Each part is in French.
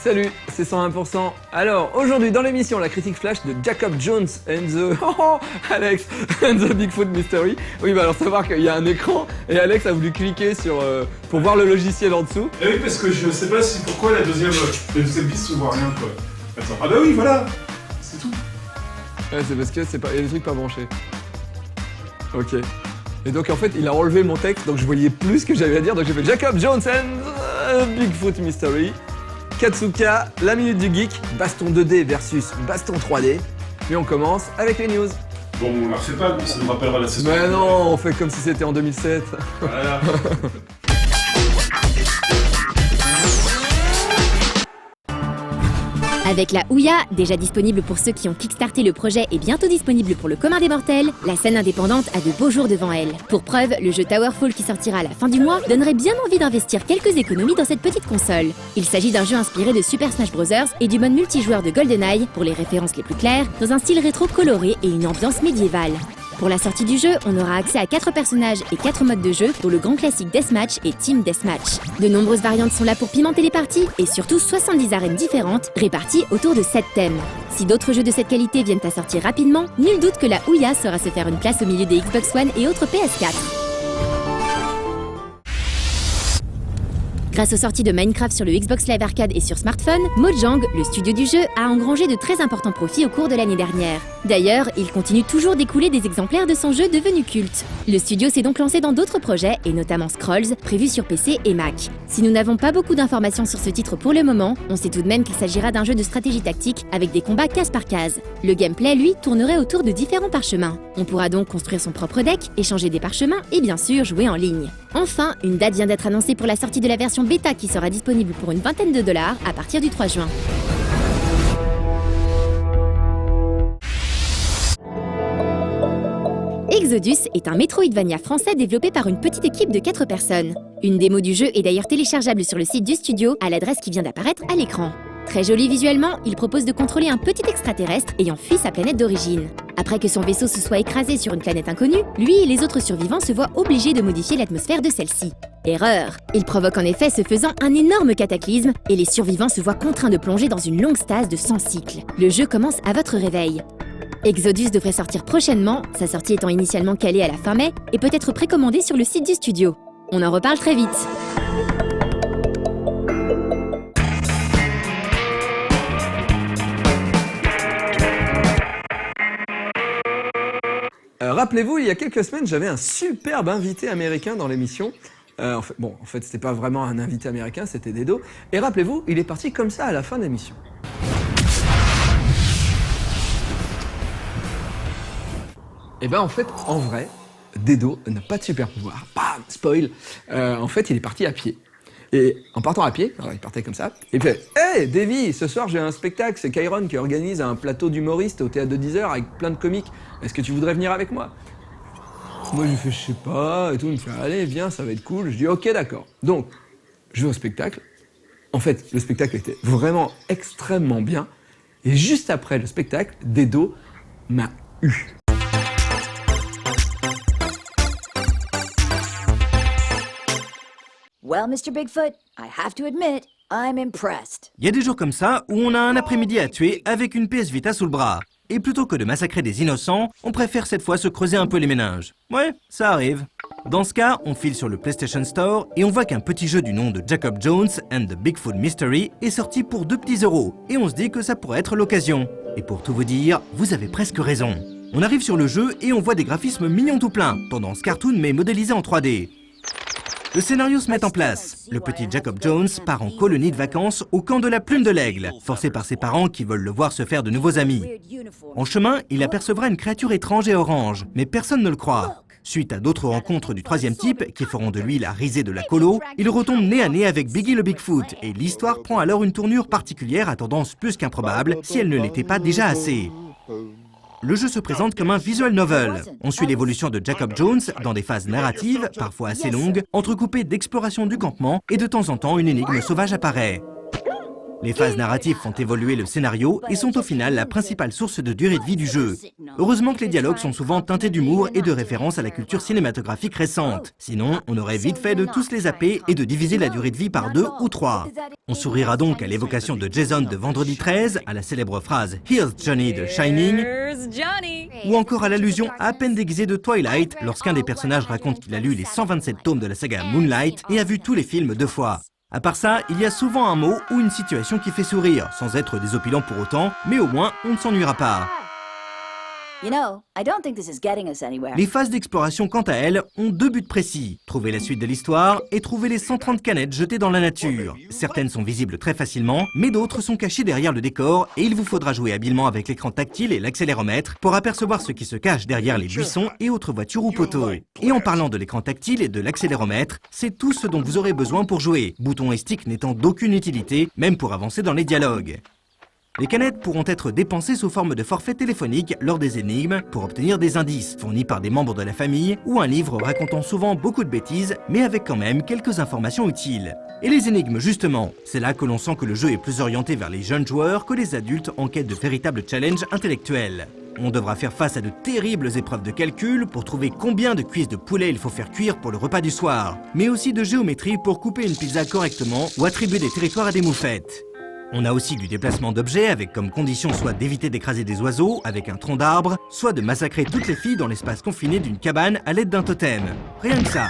Salut, c'est 101%. Alors, aujourd'hui dans l'émission, la critique flash de Jacob Jones and the... Oh, Alex, and the Bigfoot Mystery. Oui, bah alors savoir qu'il y a un écran et Alex a voulu cliquer sur pour voir le logiciel en dessous. Eh oui, parce que je sais pas si pourquoi la deuxième piste se voit rien quoi. Attends, ah bah oui, voilà, c'est tout. Ouais, c'est parce que c'est pas... il y a des trucs pas branchés. Ok. Et donc en fait, il a enlevé mon texte, donc je voyais plus ce que j'avais à dire, donc j'ai fait Jacob Jones and the Bigfoot Mystery. Katsuka, la minute du geek, baston 2D versus baston 3D. Puis on commence avec les news. Bon, on la refait pas, mais ça nous rappellera la saison. Mais non, on fait comme si c'était en 2007. Voilà. Avec la Ouya, déjà disponible pour ceux qui ont kickstarté le projet et bientôt disponible pour le commun des mortels, la scène indépendante a de beaux jours devant elle. Pour preuve, le jeu Towerfall qui sortira à la fin du mois donnerait bien envie d'investir quelques économies dans cette petite console. Il s'agit d'un jeu inspiré de Super Smash Bros et du mode multijoueur de GoldenEye, pour les références les plus claires, dans un style rétro coloré et une ambiance médiévale. Pour la sortie du jeu, on aura accès à 4 personnages et 4 modes de jeu, dont le grand classique Deathmatch et Team Deathmatch. De nombreuses variantes sont là pour pimenter les parties, et surtout 70 arènes différentes, réparties autour de 7 thèmes. Si d'autres jeux de cette qualité viennent à sortir rapidement, nul doute que la Ouya saura se faire une place au milieu des Xbox One et autres PS4. Grâce aux sorties de Minecraft sur le Xbox Live Arcade et sur smartphone, Mojang, le studio du jeu, a engrangé de très importants profits au cours de l'année dernière. D'ailleurs, il continue toujours d'écouler des exemplaires de son jeu devenu culte. Le studio s'est donc lancé dans d'autres projets, et notamment Scrolls, prévus sur PC et Mac. Si nous n'avons pas beaucoup d'informations sur ce titre pour le moment, on sait tout de même qu'il s'agira d'un jeu de stratégie tactique avec des combats case par case. Le gameplay, lui, tournerait autour de différents parchemins. On pourra donc construire son propre deck, échanger des parchemins et bien sûr jouer en ligne. Enfin, une date vient d'être annoncée pour la sortie de la version bêta qui sera disponible pour une vingtaine de dollars à partir du 3 juin. Exodus est un Metroidvania français développé par une petite équipe de 4 personnes. Une démo du jeu est d'ailleurs téléchargeable sur le site du studio à l'adresse qui vient d'apparaître à l'écran. Très joli visuellement, il propose de contrôler un petit extraterrestre ayant fui sa planète d'origine. Après que son vaisseau se soit écrasé sur une planète inconnue, lui et les autres survivants se voient obligés de modifier l'atmosphère de celle-ci. Erreur! Il provoque en effet ce faisant un énorme cataclysme et les survivants se voient contraints de plonger dans une longue stase de 100 cycles. Le jeu commence à votre réveil. Exodus devrait sortir prochainement, sa sortie étant initialement calée à la fin mai, et peut être précommandé sur le site du studio. On en reparle très vite. Rappelez-vous, il y a quelques semaines, j'avais un superbe invité américain dans l'émission. En fait, c'était pas vraiment un invité américain, c'était Dedo. Et rappelez-vous, il est parti comme ça à la fin de l'émission. Et ben en fait, en vrai, Dedo n'a pas de super pouvoir. Bam, spoil. En fait, il est parti à pied. Et en partant à pied, alors il partait comme ça, il fait « Hey Davy, ce soir j'ai un spectacle, c'est Kyron qui organise un plateau d'humoristes au théâtre de 10h avec plein de comiques. Est-ce que tu voudrais venir avec moi ?» Moi je lui fais « Je sais pas » et tout, il me fait « Allez, viens, ça va être cool. » Je dis « Ok, d'accord. » Donc, je vais au spectacle. En fait, le spectacle était vraiment extrêmement bien. Et juste après le spectacle, Dedo m'a eu. Well, Mr. Bigfoot, I have to admit, I'm impressed. Il y a des jours comme ça où on a un après-midi à tuer avec une PS Vita sous le bras. Et plutôt que de massacrer des innocents, on préfère cette fois se creuser un peu les méninges. Ouais, ça arrive. Dans ce cas, on file sur le PlayStation Store et on voit qu'un petit jeu du nom de Jacob Jones and the Bigfoot Mystery est sorti pour 2 petits euros. Et on se dit que ça pourrait être l'occasion. Et pour tout vous dire, vous avez presque raison. On arrive sur le jeu et on voit des graphismes mignons tout plein, tendance cartoon mais modélisé en 3D. Le scénario se met en place. Le petit Jacob Jones part en colonie de vacances au camp de la Plume de l'Aigle, forcé par ses parents qui veulent le voir se faire de nouveaux amis. En chemin, il apercevra une créature étrange et orange, mais personne ne le croit. Suite à d'autres rencontres du troisième type, qui feront de lui la risée de la colo, il retombe nez à nez avec Biggie le Bigfoot, et l'histoire prend alors une tournure particulière à tendance plus qu'improbable, si elle ne l'était pas déjà assez. Le jeu se présente comme un visual novel. On suit l'évolution de Jacob Jones dans des phases narratives, parfois assez longues, entrecoupées d'exploration du campement et de temps en temps une énigme sauvage apparaît. Les phases narratives font évoluer le scénario et sont au final la principale source de durée de vie du jeu. Heureusement que les dialogues sont souvent teintés d'humour et de références à la culture cinématographique récente. Sinon, on aurait vite fait de tous les zapper et de diviser la durée de vie par 2 ou 3. On sourira donc à l'évocation de Jason de Vendredi 13, à la célèbre phrase « Here's Johnny » de Shining, ou encore à l'allusion à peine déguisée de Twilight lorsqu'un des personnages raconte qu'il a lu les 127 tomes de la saga Moonlight et a vu tous les films 2 fois. À part ça, il y a souvent un mot ou une situation qui fait sourire, sans être désopilant pour autant, mais au moins on ne s'ennuiera pas. You know, I don't think this is getting us anywhere. Les phases d'exploration, quant à elles, ont 2 buts précis. Trouver la suite de l'histoire et trouver les 130 canettes jetées dans la nature. Certaines sont visibles très facilement, mais d'autres sont cachées derrière le décor et il vous faudra jouer habilement avec l'écran tactile et l'accéléromètre pour apercevoir ce qui se cache derrière les buissons et autres voitures ou poteaux. Et en parlant de l'écran tactile et de l'accéléromètre, c'est tout ce dont vous aurez besoin pour jouer, boutons et sticks n'étant d'aucune utilité, même pour avancer dans les dialogues. Les canettes pourront être dépensées sous forme de forfait téléphonique lors des énigmes pour obtenir des indices fournis par des membres de la famille ou un livre racontant souvent beaucoup de bêtises mais avec quand même quelques informations utiles. Et les énigmes justement, c'est là que l'on sent que le jeu est plus orienté vers les jeunes joueurs que les adultes en quête de véritables challenges intellectuels. On devra faire face à de terribles épreuves de calcul pour trouver combien de cuisses de poulet il faut faire cuire pour le repas du soir, mais aussi de géométrie pour couper une pizza correctement ou attribuer des territoires à des moufettes. On a aussi du déplacement d'objets avec comme condition soit d'éviter d'écraser des oiseaux avec un tronc d'arbre, soit de massacrer toutes les filles dans l'espace confiné d'une cabane à l'aide d'un totem. Rien que ça.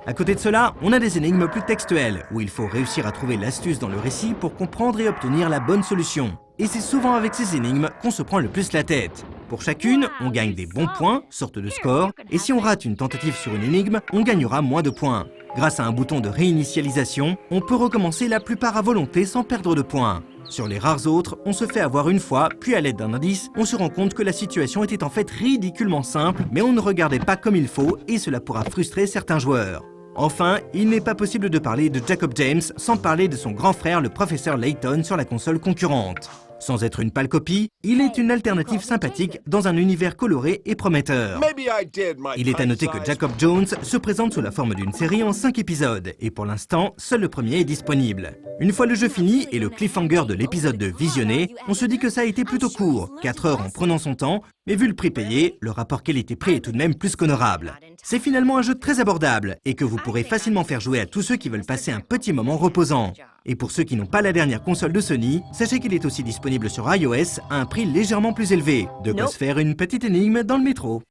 À côté de cela, on a des énigmes plus textuelles, où il faut réussir à trouver l'astuce dans le récit pour comprendre et obtenir la bonne solution. Et c'est souvent avec ces énigmes qu'on se prend le plus la tête. Pour chacune, on gagne des bons points, sorte de score, et si on rate une tentative sur une énigme, on gagnera moins de points. Grâce à un bouton de réinitialisation, on peut recommencer la plupart à volonté sans perdre de points. Sur les rares autres, on se fait avoir une fois, puis à l'aide d'un indice, on se rend compte que la situation était en fait ridiculement simple, mais on ne regardait pas comme il faut et cela pourra frustrer certains joueurs. Enfin, il n'est pas possible de parler de Jacob James sans parler de son grand frère le professeur Layton sur la console concurrente. Sans être une pâle copie, il est une alternative sympathique dans un univers coloré et prometteur. Il est à noter que Jacob Jones se présente sous la forme d'une série en 5 épisodes, et pour l'instant, seul le premier est disponible. Une fois le jeu fini et le cliffhanger de l'épisode 2 visionné, on se dit que ça a été plutôt court, 4 heures en prenant son temps, mais vu le prix payé, le rapport qualité-prix est tout de même plus qu'honorable. C'est finalement un jeu très abordable, et que vous pourrez facilement faire jouer à tous ceux qui veulent passer un petit moment reposant. Et pour ceux qui n'ont pas la dernière console de Sony, sachez qu'il est aussi disponible sur iOS à un prix légèrement plus élevé. De quoi se faire une petite énigme dans le métro.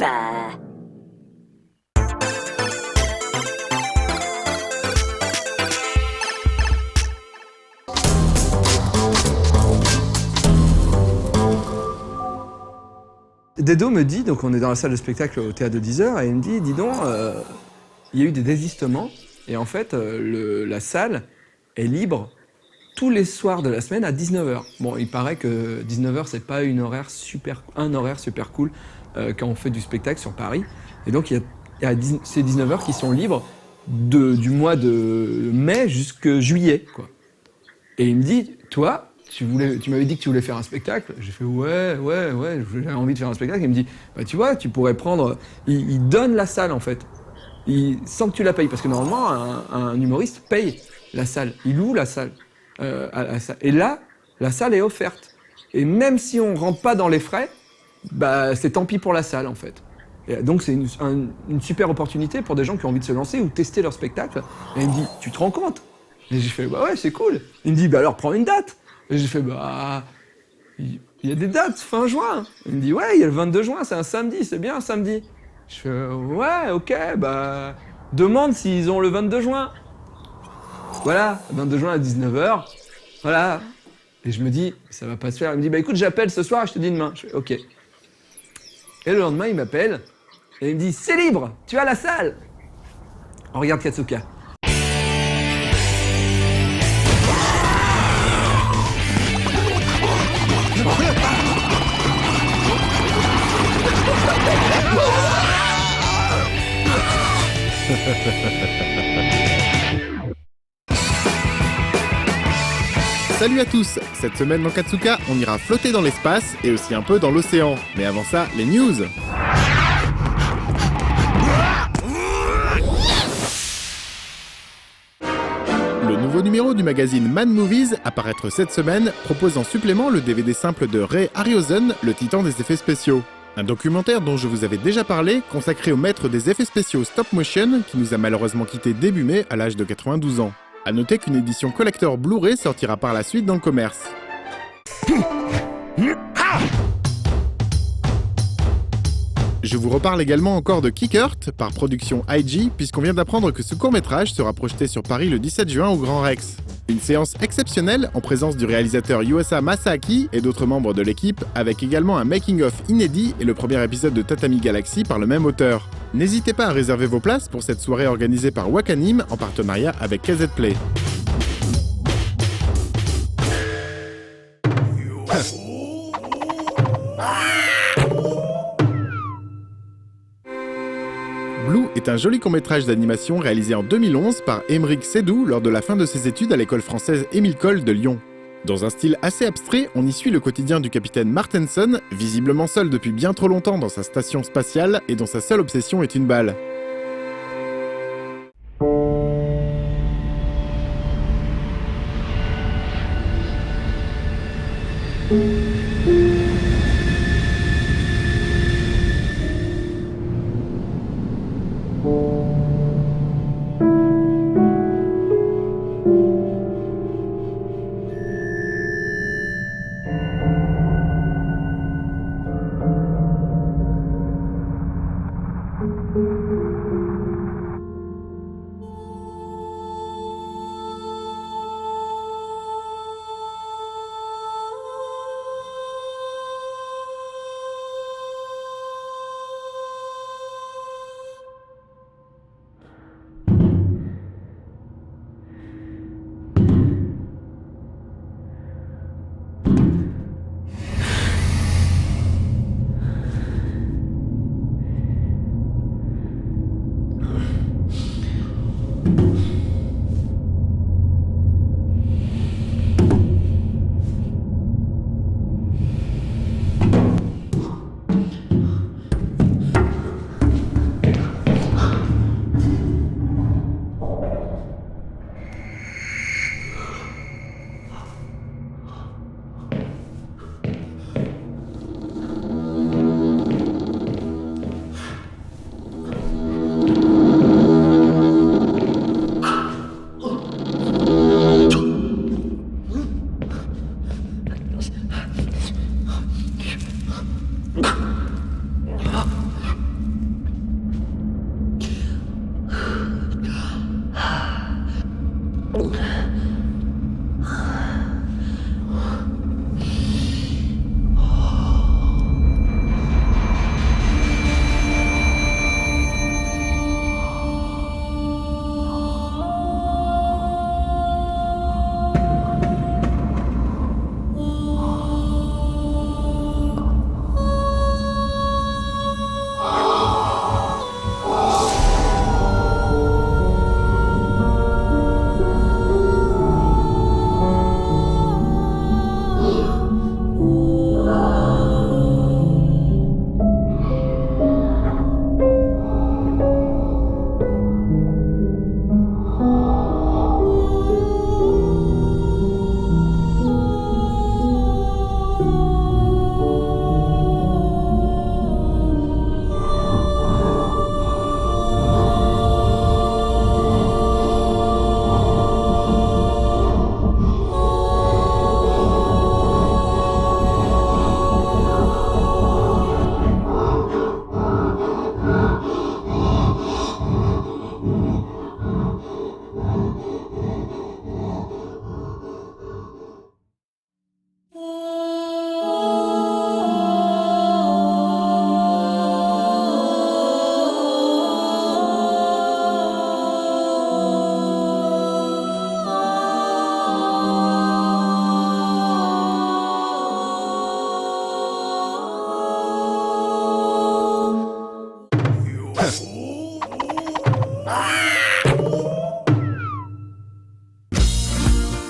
Dedo me dit, donc on est dans la salle de spectacle au théâtre de 10h, et il me dit, dis donc, il y a eu des désistements, et en fait, la salle est libre tous les soirs de la semaine à 19h. Bon, il paraît que 19h, c'est pas un horaire super cool quand on fait du spectacle sur Paris. Et donc, il y a ces 19h qui sont libres du mois de mai jusqu'à juillet, quoi. Et il me dit, toi, tu m'avais dit que tu voulais faire un spectacle. J'ai fait, ouais, j'avais envie de faire un spectacle. Il me dit, bah, tu vois, tu pourrais prendre... Il donne la salle, en fait. Sans que tu la payes. Parce que normalement, un humoriste paye la salle. Il loue la salle. Et là, la salle est offerte. Et même si on rentre pas dans les frais, bah, c'est tant pis pour la salle, en fait. Et donc c'est une super opportunité pour des gens qui ont envie de se lancer ou tester leur spectacle. Et il me dit, tu te rends compte? Et j'ai fait, bah ouais, c'est cool. Il me dit, bah alors prends une date. Et j'ai fait, bah, il y a des dates fin juin. Il me dit, ouais, il y a le 22 juin, c'est un samedi, c'est bien un samedi. Je fais, ouais, ok, bah, demande s'ils ont le 22 juin. Voilà, 22 juin à 19h, voilà. Et je me dis, ça va pas se faire. Il me dit, bah écoute, j'appelle ce soir et je te dis demain. Je fais, ok. Et le lendemain, il m'appelle et il me dit, c'est libre, tu as la salle. On regarde Katsuka. Salut à tous! Cette semaine dans Katsuka, on ira flotter dans l'espace et aussi un peu dans l'océan. Mais avant ça, les news! Le nouveau numéro du magazine Man Movies, à paraître cette semaine, propose en supplément le DVD simple de Ray Harryhausen, le titan des effets spéciaux. Un documentaire dont je vous avais déjà parlé, consacré au maître des effets spéciaux stop motion, qui nous a malheureusement quitté début mai à l'âge de 92 ans. A noter qu'une édition collector Blu-ray sortira par la suite dans le commerce. Je vous reparle également encore de Kick Hurt, par production IG, puisqu'on vient d'apprendre que ce court-métrage sera projeté sur Paris le 17 juin au Grand Rex. Une séance exceptionnelle en présence du réalisateur Yuasa Masaaki et d'autres membres de l'équipe, avec également un making-of inédit et le premier épisode de Tatami Galaxy par le même auteur. N'hésitez pas à réserver vos places pour cette soirée organisée par Wakanim en partenariat avec KZ Play. Blue est un joli court-métrage d'animation réalisé en 2011 par Émeric Sédou lors de la fin de ses études à l'école française Émile Coll de Lyon. Dans un style assez abstrait, on y suit le quotidien du capitaine Martenson, visiblement seul depuis bien trop longtemps dans sa station spatiale et dont sa seule obsession est une balle.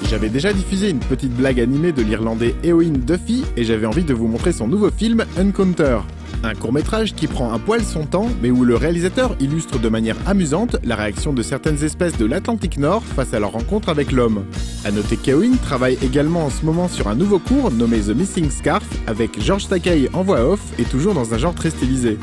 J'avais déjà diffusé une petite blague animée de l'Irlandais Eowyn Duffy et j'avais envie de vous montrer son nouveau film Encounter. Un court-métrage qui prend un poil son temps, mais où le réalisateur illustre de manière amusante la réaction de certaines espèces de l'Atlantique Nord face à leur rencontre avec l'homme. A noter qu'Eowyn travaille également en ce moment sur un nouveau court nommé The Missing Scarf, avec George Takei en voix off et toujours dans un genre très stylisé.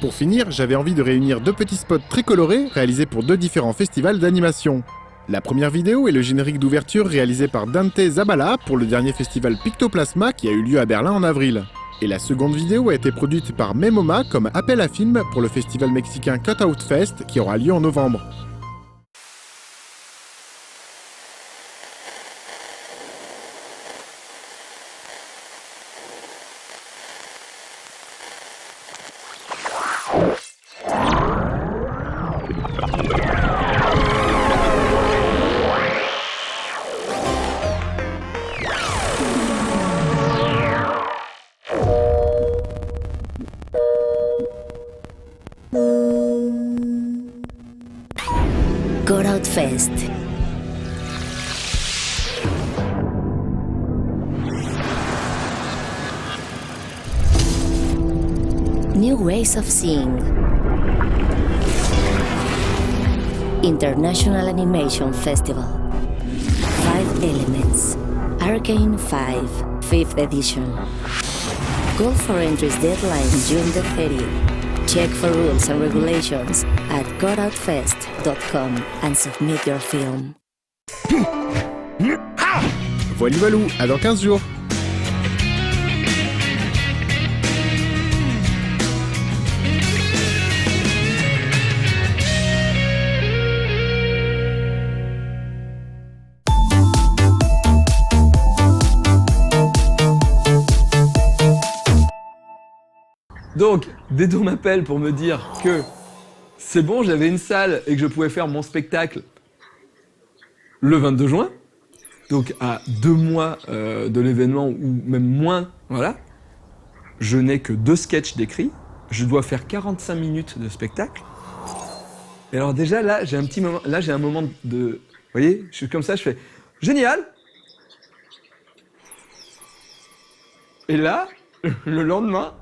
Pour finir, j'avais envie de réunir deux petits spots très colorés réalisés pour deux différents festivals d'animation. La première vidéo est le générique d'ouverture réalisé par Dante Zabala pour le dernier festival Pictoplasma qui a eu lieu à Berlin en avril. Et la seconde vidéo a été produite par Memoma comme appel à film pour le festival mexicain Cutout Fest qui aura lieu en novembre. Cutout Fest. New ways of seeing. International Animation Festival. 5 Elements. Arcane 5, 5th edition. Call for entries deadline June the 30th. Check for rules and regulations at cutoutfest.com and submit your film. Voilou, à dans 15 jours. Donc, Dedo m'appelle pour me dire que c'est bon, j'avais une salle et que je pouvais faire mon spectacle le 22 juin. Donc à 2 mois de l'événement, ou même moins, voilà, je n'ai que 2 sketchs d'écrits, je dois faire 45 minutes de spectacle. Et alors déjà là, j'ai un petit moment, là j'ai un moment de... Vous voyez, je suis comme ça, je fais « Génial !» Et là, le lendemain,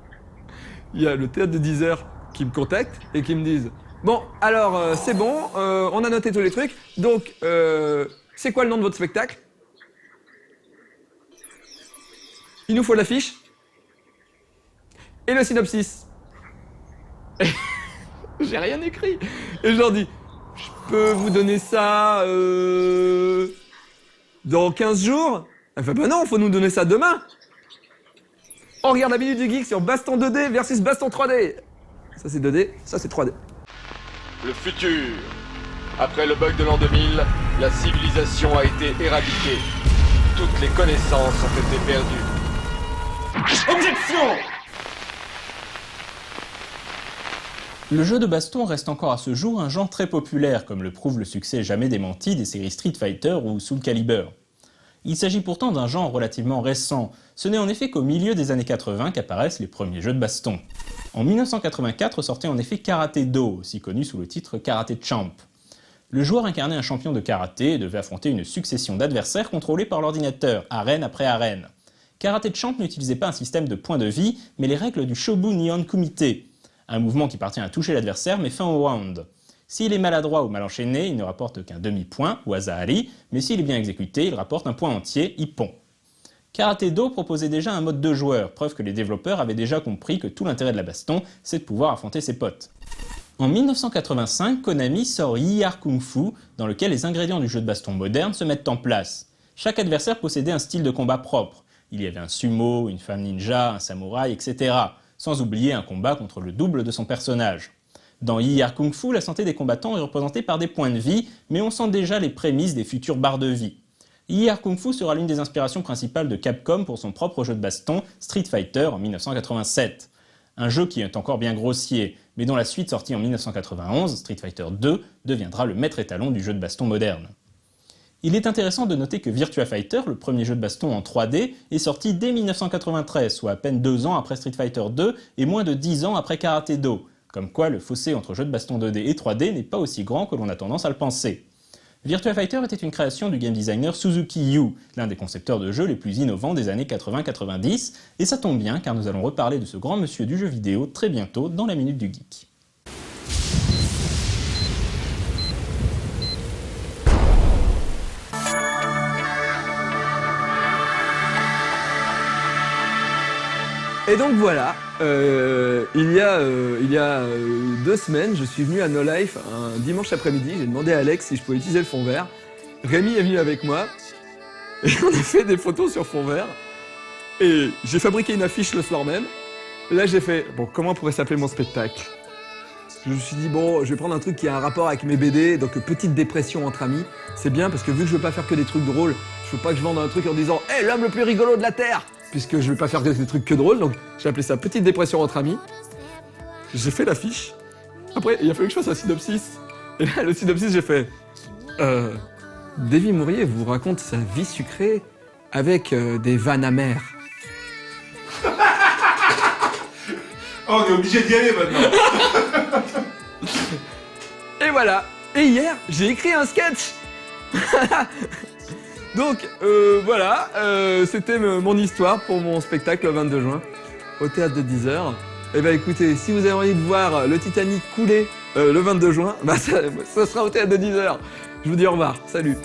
il y a le théâtre de 10h qui me contacte et qui me disent « Bon, alors c'est bon, on a noté tous les trucs, donc c'est quoi le nom de votre spectacle ? Il nous faut l'affiche et le synopsis. » J'ai rien écrit. Et je leur dis « Je peux vous donner ça dans 15 jours ?» Elle fait « Bah non, faut nous donner ça demain !» On regarde la Minute du Geek sur Baston 2D versus Baston 3D. Ça c'est 2D, ça c'est 3D. Le futur. Après le bug de l'an 2000, la civilisation a été éradiquée. Toutes les connaissances ont été perdues. Objection! Le jeu de baston reste encore à ce jour un genre très populaire, comme le prouve le succès jamais démenti des séries Street Fighter ou Soul Calibur. Il s'agit pourtant d'un genre relativement récent. Ce n'est en effet qu'au milieu des années 80 qu'apparaissent les premiers jeux de baston. En 1984 sortait en effet Karate-Do, aussi connu sous le titre Karate Champ. Le joueur incarnait un champion de karaté et devait affronter une succession d'adversaires contrôlés par l'ordinateur, arène après arène. Karate Champ n'utilisait pas un système de points de vie, mais les règles du Shobu Nihon Kumite, un mouvement qui parvient à toucher l'adversaire mais fin au round. S'il est maladroit ou mal enchaîné, il ne rapporte qu'un demi-point, ou Azahari, mais s'il est bien exécuté, il rapporte un point entier, Ippon. Karate-Do proposait déjà un mode 2 joueurs, preuve que les développeurs avaient déjà compris que tout l'intérêt de la baston, c'est de pouvoir affronter ses potes. En 1985, Konami sort Yi-Har Kung Fu, dans lequel les ingrédients du jeu de baston moderne se mettent en place. Chaque adversaire possédait un style de combat propre. Il y avait un sumo, une femme ninja, un samouraï, etc. Sans oublier un combat contre le double de son personnage. Dans Yi-Har Kung Fu, la santé des combattants est représentée par des points de vie, mais on sent déjà les prémices des futures barres de vie. Yi-Har Kung Fu sera l'une des inspirations principales de Capcom pour son propre jeu de baston, Street Fighter, en 1987. Un jeu qui est encore bien grossier, mais dont la suite sortie en 1991, Street Fighter 2, deviendra le maître étalon du jeu de baston moderne. Il est intéressant de noter que Virtua Fighter, le premier jeu de baston en 3D, est sorti dès 1993, soit à peine 2 ans après Street Fighter 2 et moins de 10 ans après Karate-Do. Comme quoi, le fossé entre jeux de baston 2D et 3D n'est pas aussi grand que l'on a tendance à le penser. Virtua Fighter était une création du game designer Suzuki Yu, l'un des concepteurs de jeux les plus innovants des années 80-90, et ça tombe bien car nous allons reparler de ce grand monsieur du jeu vidéo très bientôt dans la Minute du Geek. Et donc voilà, il y a 2 semaines, je suis venu à No Life un dimanche après-midi, j'ai demandé à Alex si je pouvais utiliser le fond vert. Rémi est venu avec moi, et on a fait des photos sur fond vert. Et j'ai fabriqué une affiche le soir même. Là j'ai fait, bon, comment pourrait s'appeler mon spectacle? Je me suis dit, bon, je vais prendre un truc qui a un rapport avec mes BD, donc petite dépression entre amis. C'est bien parce que vu que je veux pas faire que des trucs drôles, je veux pas que je vende un truc en disant « Hey, l'homme le plus rigolo de la Terre !» puisque je vais pas faire des trucs que drôles, donc j'ai appelé ça petite dépression entre amis. J'ai fait l'affiche. Après, il a fallu que je fasse un synopsis. Et là, le synopsis, j'ai fait Davy Mourier vous raconte sa vie sucrée avec des vannes amères. Oh, on est obligé d'y aller maintenant. Et voilà. Et hier, j'ai écrit un sketch. Donc voilà, c'était mon histoire pour mon spectacle le 22 juin au théâtre de 10h. Et bah écoutez, si vous avez envie de voir le Titanic couler le 22 juin, bah ça sera au théâtre de 10h. Je vous dis au revoir, salut.